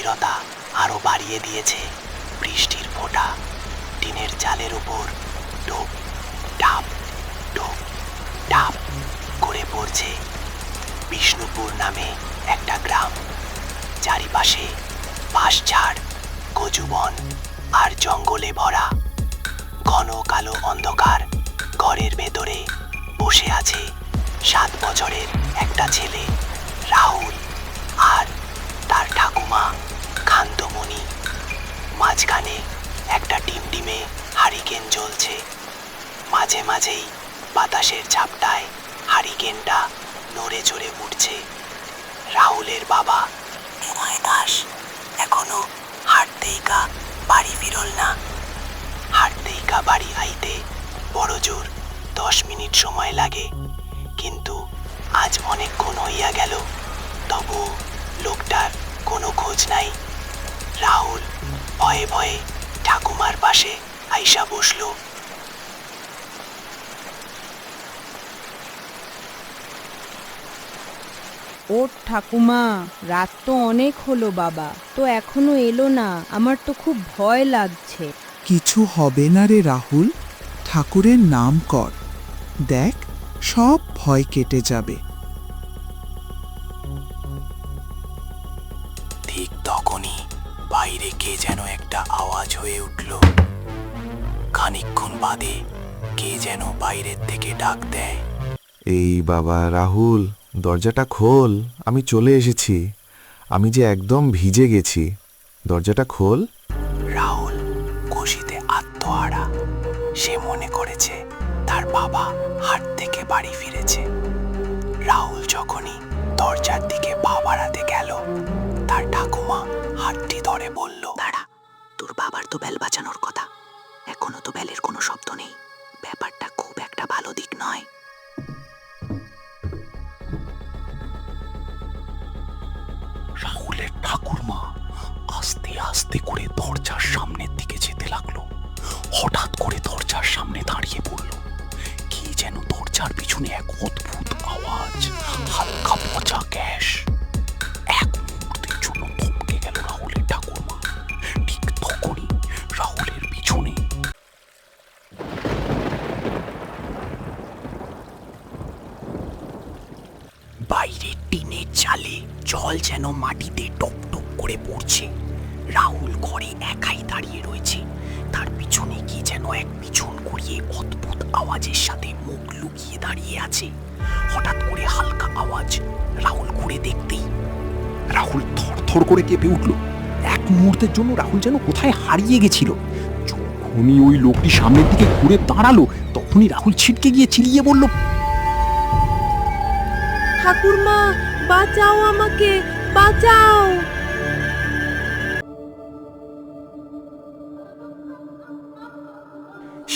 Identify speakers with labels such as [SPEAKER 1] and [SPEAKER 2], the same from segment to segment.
[SPEAKER 1] গভীরতা আরো বাড়িয়ে দিয়েছে বৃষ্টির ফোঁটা টিনের চালের উপর ঢোপ ঢাপ ঢোপ ঢাপ করে পড়ছে। বিষ্ণুপুর নামে একটা গ্রাম, চারিপাশে বাঁশঝাড়, কচুবন আর জঙ্গলে ভরা। ঘন কালো অন্ধকার ঘরের ভেতরে বসে আছে 7 বছরের একটা ছেলে, রাহুল, আর তার ঠাকুমা কান্তমণি। মাঝখানে একটা ডিমডিমে হারিকেন জ্বলছে। মাঝে মাঝেই বাতাসের ঝাপটায় হারিকেনটা নড়ে চড়ে উঠছে। রাহুলের বাবা নিমাই দাস এখনো হাঁটতেইকা বাড়ি ফিরল না। হাঁটতেইকা বাড়ি আইতে বড় জোর 10 মিনিট সময় লাগে, কিন্তু আজ অনেকক্ষণ হইয়া গেল, তবু লোকটার কোনো খোঁজ নাই। রাহুল ভয়ে ভয়ে ঠাকুমার পাশে আইসা বসল।
[SPEAKER 2] ও ঠাকুমা, রাত তো অনেক হলো বাবা, তো এখনো এলো না। আমার তো খুব ভয় লাগছে।
[SPEAKER 3] কিছু হবে না রে রাহুল, ঠাকুরের নাম কর, দেখ সব ভয় কেটে যাবে।
[SPEAKER 1] ঠিক তখনই বাইরে কে যেন একটা আওয়াজ হয়ে উঠল। খানিকক্ষণ বাদে কে যেন বাইরের থেকে ডাক দেয়,
[SPEAKER 4] এই বাবা রাহুল, দরজাটা খোল, আমি চলে এসেছি। আমি যে একদম ভিজে গেছি, দরজাটা খোল।
[SPEAKER 1] রাহুল খুশিতে আত্মহারা। সে মনে করেছে তার বাবা হাট থেকে বাড়ি ফিরেছে। রাহুল যখনই দরজার দিকে পা বাড়াতে গেল, তার ঠাকুমা হাতটি ধরে বলল, দাঁড়া, তোর বাবার তো বেল বাজানোর কথা, এখনো তো বেলের কোনো শব্দ নেই। ব্যাপারটা খুব একটা ভালো দিক নয়। রাহুলের ঠাকুরমা আস্তে আস্তে করে দরজার সামনের দিকে যেতে লাগলো। হঠাৎ করে দরজার সামনে দাঁড়িয়ে পড়ল। কি যেন দরজার পিছনে এক অদ্ভুত আওয়াজ, হালকা পচা গ্যাস। এক মুহূর্তের জন্য থমকে গেল রাহুলের ঠাকুরমা। ঠিক তখনই রাহুলের পিছনে বাইরে টিনের চালে জল যেন মাটিতে টপ টপ করে পড়ছে। রাহুল ঘরে একাই দাঁড়িয়ে রয়েছে। তার পিছনে কি যেন এক পিছন করিয়ে অদ্ভুত আওয়াজের সাথে মুখ লুকিয়ে দাঁড়িয়ে আছে। হঠাৎ করে হালকা আওয়াজ। রাহুল ঘুরে দেখতেই
[SPEAKER 5] রাহুল থরথর করে কেঁপে উঠল। এক মুহূর্তের জন্য রাহুল যেন কোথায় হারিয়ে গেছিল। যখনই ওই লোকটি সামনের দিকে ঘুরে দাঁড়ালো, তখনই রাহুল ছিটকে গিয়ে চিল্লিয়ে বলল,
[SPEAKER 2] ঠাকুরমা, বাঁচাও আমাকে, বাঁচাও।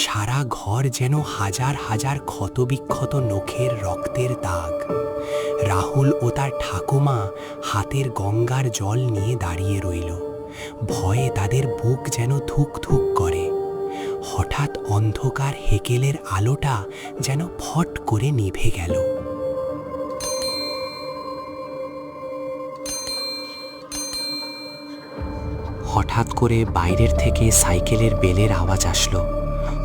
[SPEAKER 1] সারা ঘর যেন হাজার হাজার ক্ষতবিক্ষত নখের রক্তের দাগ। রাহুল ও তার ঠাকুমা হাতের গঙ্গার জল নিয়ে দাঁড়িয়ে রইল। ভয়ে তাদের বুক যেন ধুক ধুক করে। হঠাৎ অন্ধকার হেকেলের আলোটা যেন ফট করে নিভে গেল। হঠাৎ করে বাইরের থেকে সাইকেলের বেলের আওয়াজ আসলো।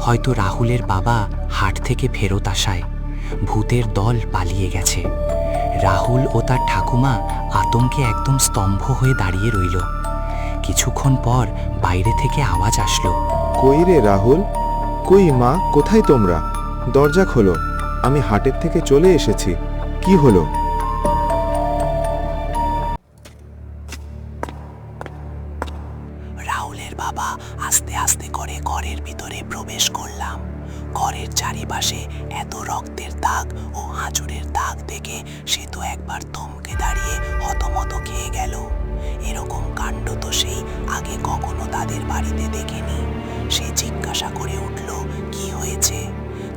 [SPEAKER 1] হয়তো রাহুলের বাবা হাট থেকে ফেরত আসায় ভূতের দল পালিয়ে গেছে। রাহুল ও তার ঠাকুমা আতঙ্কে একদম স্তম্ভ হয়ে দাঁড়িয়ে রইল। কিছুক্ষণ পর বাইরে থেকে আওয়াজ আসলো,
[SPEAKER 4] কই রে রাহুল, কই মা, কোথায় তোমরা? দরজা খোলো, আমি হাটের থেকে চলে এসেছি। কি হলো?
[SPEAKER 1] রাহুলের বাবা আস্তে আস্তে করে ঘরের ভিতরে প্রবেশ করলাম। ঘরের চারিপাশে এত রক্তের দাগ ও আঁচড়ের দাগ দেখে সে তো একবার থমকে দাঁড়িয়ে হতমত খেয়ে গেল। এরকম কাণ্ড তো সেই আগে কখনো তাদের বাড়িতে দেখেনি। সে জিজ্ঞাসা করে উঠল, কি হয়েছে?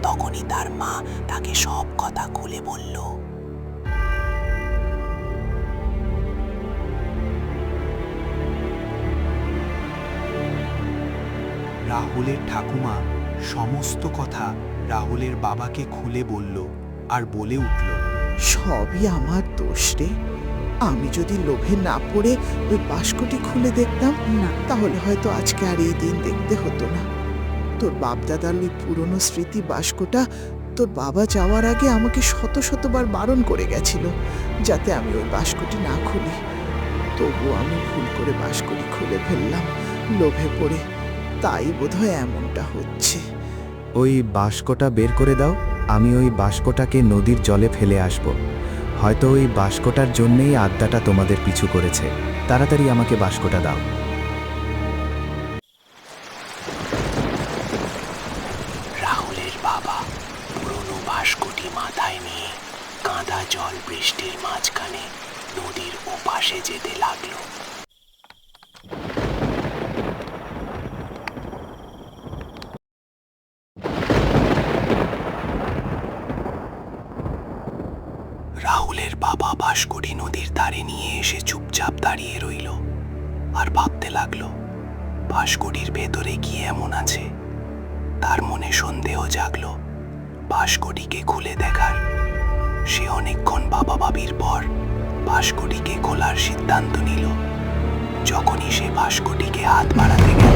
[SPEAKER 1] তখনই তার মা তাকে সব কথা খুলে বলল।
[SPEAKER 3] রাহুলের ঠাকুমা সমস্ত কথা রাহুলের বাবাকে খুলে বলল আর বলে উঠল,
[SPEAKER 6] সবই আমার দোষ রে।
[SPEAKER 3] আমি যদি লোভে না পড়ে ওই বাস্কটি খুলে দেখতাম
[SPEAKER 2] না,
[SPEAKER 3] তাহলে হয়তো আজকে আর এই দিন দেখতে হতো না। তোর বাপদাদার ওই পুরনো স্মৃতি বাস্কটা তোর বাবা যাওয়ার আগে আমাকে শত শতবার বারণ করে গেছিল যাতে আমি ওই বাস্কটি না খুলি। তবুও আমি ভুল করে বাস্কটি খুলে ফেললাম লোভে পড়ে। তাই বোধহয় এমনটা হচ্ছে।
[SPEAKER 6] ওই বাস্কটা বের করে দাও, আমি ওই বাস্কটাকে নদীর জলে ফেলে আসব। হয়তো ওই বাস্কটার জন্যেই আত্মাটা তোমাদের পিছু করেছে। তাড়াতাড়ি আমাকে বাস্কটা দাও।
[SPEAKER 1] রাহুলের বাবা পুরনো বাস্কটি মাথায় নিয়ে কাঁদা জল বৃষ্টির মাঝখানে নদীর ওপাশে যেতে লাগলো। রাহুলের বাবা বাস্কটি নদীর ধারে নিয়ে এসে চুপচাপ দাঁড়িয়ে রইল আর ভাবতে লাগলো বাস্কটির ভেতরে কি এমন আছে। তার মনে সন্দেহ জাগলো বাস্কটিকে খুলে দেখার। সে অনেকক্ষণ বাবা ভাবির পর বাস্কটিকে খোলার সিদ্ধান্ত নিল। যখনই সে বাস্কটিকে হাত বাড়াতে গেল